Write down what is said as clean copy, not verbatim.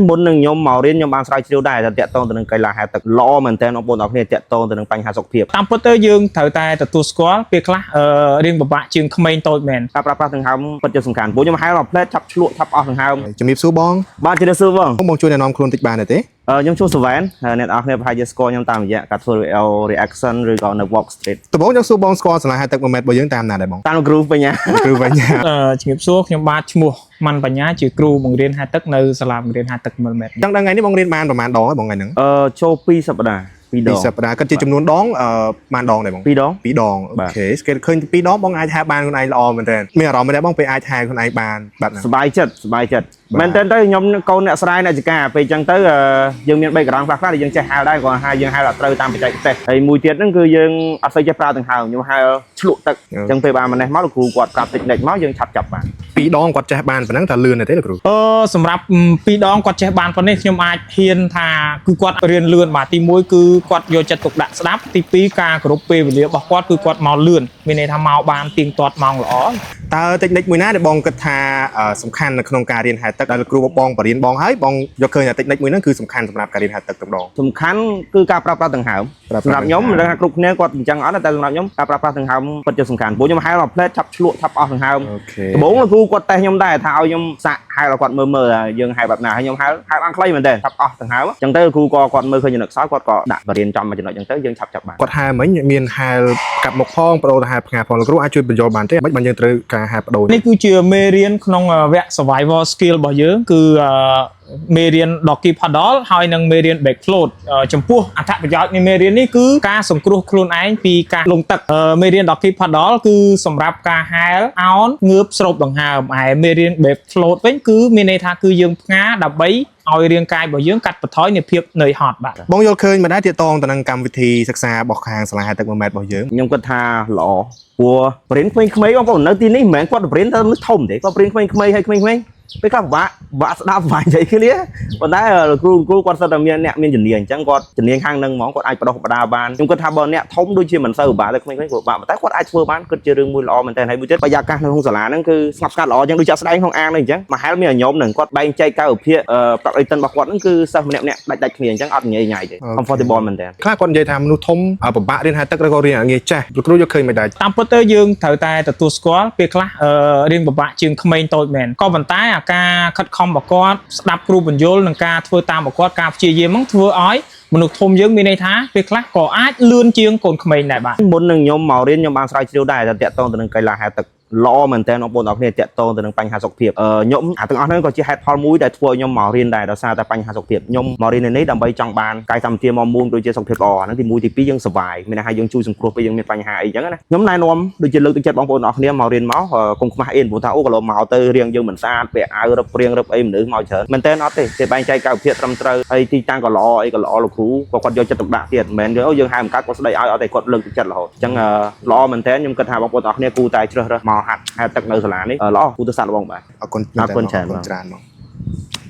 មុននឹងខ្ញុំមករៀនខ្ញុំបានស្រាវជ្រាវដែរតែតាក់ទងទៅនឹងកីឡាហែលទឹកល្អមែនតើបងប្អូនអរគ្នាតាក់ទងទៅនឹងបញ្ហាសុខភាពតាមពិតទៅយើងត្រូវតែទទួលស្គាល់ពេលខ្លះរៀងពិបាកជាងក្មេងតូចមែនការប្រើប្រាស់ដង្ហើមពិតជាសំខាន់ព្រោះខ្ញុំហែលមកផ្លែតឆាប់ឆ្លក់ឆាប់អស់ដង្ហើមជំរាបសួរបងបាទជំរាបសួរបងជួយណែនាំខ្លួនតិចបានទេខ្ញុំឈ្មោះសវ៉ែនអ្នកនរគ្នាប្រហែលជាស្គាល់ខ្ញុំតាមរយៈការធ្វើ reaction ឬក៏នៅ walk street ដំបូងខ្ញុំសួរបងស្គាល់សាលាហែលទឹក1ម៉ែត្ររបស់យើងតាមណាដែរបងតាមគ្រូបញ្ញាគ្រូបញ្ញាជំរាបសួរខ្ញុំបាទឈ្មោះម៉ាន់បញ្ញាជាគ្រូបង្រៀនហែលទឹកនៅសាលាបង្រៀនហែលទឹក1ម៉ែត្រចង់ដឹងថ្ងៃនេះបងរៀនបានប្រហែលដងហើយបងថ្ងៃហ្នឹងចូល2សប្តាហ៍2សប្តាហ៍គិតជាចំនួនដងបានដងដែរបង2ដងអូខេស្គាល់ឃើញ2ដងបងអាចហែបានខ្លួនឯងល្អមែនទែនមានអារម្មណ៍មែនទេបងពេលអាចហែខ្លួនឯងបានបែបហ្នឹងសប្បាយចិត្តមែនតើទៅខ្ញុំកូនអ្នកស្រ័យអ្នកចការពេលអញ្ចឹងទៅយើងមាន background ខ្លះដែលយើងចេះហៅដែរគាត់ហៅយើងហៅអត់ត្រូវតាមបច្ចេកទេសហើយមួយទៀតហ្នឹងគឺយើងអត់សូវចេះប្រើដង្ហើមខ្ញុំហៅឆ្លក់ទឹកអញ្ចឹងពេលបានម្នេះមកលោកគ្រូគាត់ប្រាប់តិចៗមកយើងឆាប់ចាប់បាន2ដងគាត់ចេះបានប៉ុណ្ណឹងថាលឿនទេលោកគ្រូសម្រាប់2ដងគាត់ចេះបានប៉ុណ្នេះខ្ញុំអាចហ៊ានថាគឺគាត់រៀនលឿនបាទទី1គឺគាត់យកចិត្តទុកដាក់ស្ដាប់ទី2ការគោរពពេលវេលារបស់គាត់គឺគាត់មកលឿនមានន័យថាមកបានទៀងទាត់ម៉ោងល្អតើតិចនិចមួយណាដែលបងគិតថាសំខាន់នៅក្នុងការរៀនហែលទឹកដែលគ្រូបងបរៀនបងហើយបងយកឃើញថាតិចនិចមួយហ្នឹងគឺសំខាន់សម្រាប់ការរៀនហែលទឹកទាំងដងសំខាន់គឺការប្រើប្រាស់ដង្ហើមសម្រាប់ខ្ញុំមិនដឹងថាគ្រប់គ្នាគាត់អញ្ចឹងអត់តែសម្រាប់ខ្ញុំការប្រើប្រាស់ដង្ហើមពិតជាសំខាន់ព្រោះខ្ញុំហែលមកផ្លែតឆាប់ឆ្លក់ឆាប់អស់ដង្ហើមដំបូងលោកគ្រូគាត់តេស្តខ្ញុំដែរថាឲ្យខ្ញុំសាក់ហែលឲ្យគាត់មើលយើងហែលបែបណាហើយខ្ញុំហែលបានខ្លីមែនទេឆាប់អស់ដង្ហើមអញ្ចឹងទៅគ្រូក៏គាត់មើលឃើញចំណុចខ្សោយគាត់ក៏ដាក់បរៀនចំមកចំណុចអញ្ចឹងទៅយើងឆាប់ចាប់បានគាត់ហែលមិញមានហែលកាត់មុខផងបដូរទៅហែលផ្ងាផងលោកគ្រូអាចជួយបញ្យល់បានទេមិនបានយើងត្រូវការហែលបដូរនេះគឺជាមេរៀនក្នុងវគ្គ survival skill របស់យើងគឺមេរៀន doggy paddle ហើយនិងមេរៀន back float ចំពោះអត្ថប្រយោជន៍នៃមេរៀននេះគឺការសង្គ្រោះខ្លួនឯងពីការលង់ទឹកមេរៀន doggy paddle គឺសម្រាប់ការហែលអោនងើបស្រូបដង្ហើមហើយមេរៀន back float វិញគឺមានន័យថាគឺយើងផ្ងាដើម្បីឲ្យរាងកាយរបស់យើងកាត់បន្ថយនៃភាពនឿយហត់បាទបងយល់ឃើញមិនដែរទាក់ទងទៅនឹងកម្មវិធីសិក្សារបស់ខាងសាលាហែលទឹក1ម៉ែត្ររបស់យើងខ្ញុំគិតថាល្អព្រោះបរិញ្ញាក្មេងៗបងប្អូននៅទីនេះមិនមែនគាត់បរិញ្ញាទៅធំទេគាត់បរិញ្ញាក្មេងៗហើយក្មេងៗពេលខ្លះបាក់ស្ដាប់បាក់និយាយគ្នាប៉ុន្តែគ្រូគាត់សិតតែមានអ្នកមានជំនាញអញ្ចឹងគាត់ជំនាញខាងនឹងហ្មងគាត់អាចបដោះបដាបានខ្ញុំគិតថាបើអ្នកធំដូចជាមិនសូវពិបាកតែក្មេងៗគាត់ពិបាកតែគាត់អាចធ្វើបានគិតជារឿងមួយល្អមែនតើហើយមួយទៀតបរិយាកាសនៅក្នុងសាលាហ្នឹងគឺស្ងប់ស្ងាត់ល្អអញ្ចឹងដូចចាក់ស្ដែងក្នុងអាងនេះអញ្ចឹងមកហែលមានញោមហ្នឹងគាត់បែងចែកកាយវិភាគប្រតិទិនរបស់គាត់ហ្នឹងគឺសិស្សម្នាក់ដាច់គ្នាអញ្ចឹងអត់ញ៉ៃទេ comfortable មែនតើខ្លះគាត់និយាយថាមនុស្សធំពិបាករៀនហែលទឹកឬក៏រៀនងាយចាស់លោកគ្រូយកឃើញមិនដែរតាមពិតទៅយើងត្រូវតែទទួលស្គាល់ពេលខ្លះរៀនពិបាកជាងក្មេងតូចមែនក៏ប៉ុន្តែអាការខិតខំរបស់គាត់ស្ដាប់គ្រូបញ្យលនិងការធ្វើតាមរបស់គាត់ការព្យាយាមហ្នឹងធ្វើឲ្យមនុស្សធំយើងមានន័យថាពេលខ្លះក៏អាចលឿនជាងកូនក្មេងដែរបាទមុននឹងខ្ញុំមករៀនខ្ញុំបានស្រាវជ្រាវដែរតែតាក់ទងទៅនឹងកីឡាហែលទឹកល្អមែនតើបងប្អូនអរគ្នាតាក់ទងទៅនឹងបញ្ហាសុខភាពខ្ញុំទាំងអស់ហ្នឹងក៏ជាហេតុផលមួយដែលធ្វើឲ្យខ្ញុំមករៀនដែរដោយសារតែបញ្ហាសុខភាពខ្ញុំមករៀននេះដើម្បីចង់បានកាយសម្បទាមកមួយដូចជាសុខភាពល្អហ្នឹងទី1ទី2យើងសុបាយមានន័យថាយើងជួយសង្គ្រោះពេលយើងមានបញ្ហាអីចឹងណាខ្ញុំណែនាំដូចជាលើកទឹកចិត្តបងប្អូនអរគ្នាមករៀនមកកុំខ្មាស់អៀនព្រោះថាអូកន្លងមកទៅរៀងយើងមិនស្អាតពាក់អាវរឹបរៀងរឹបអីមនុស្សមកច្រើនមែនតើអត់ទេគេបែងចែកកាយវិភាគត្រឹមត្រូវហើយទីតាំងក៏ល្អអីក៏ល្អលោកគ្រូក៏គាត់យកចិត្តទុកដាក់ទៀតមិនមែនយើងហៅបង្កើតគាត់ស្ដីឲ្យអត់តែគាត់លើកទឹកចិត្តរហូតអញ្ចឹងល្អមែនតើខ្ញុំគិតថាបងប្អូនអរគ្នាគូតែជ្រើសរើសមកហាត់ហែលទឹកនៅសាលានេះល្អគូទៅសាក់បងបាទអរគុណច្រើនបង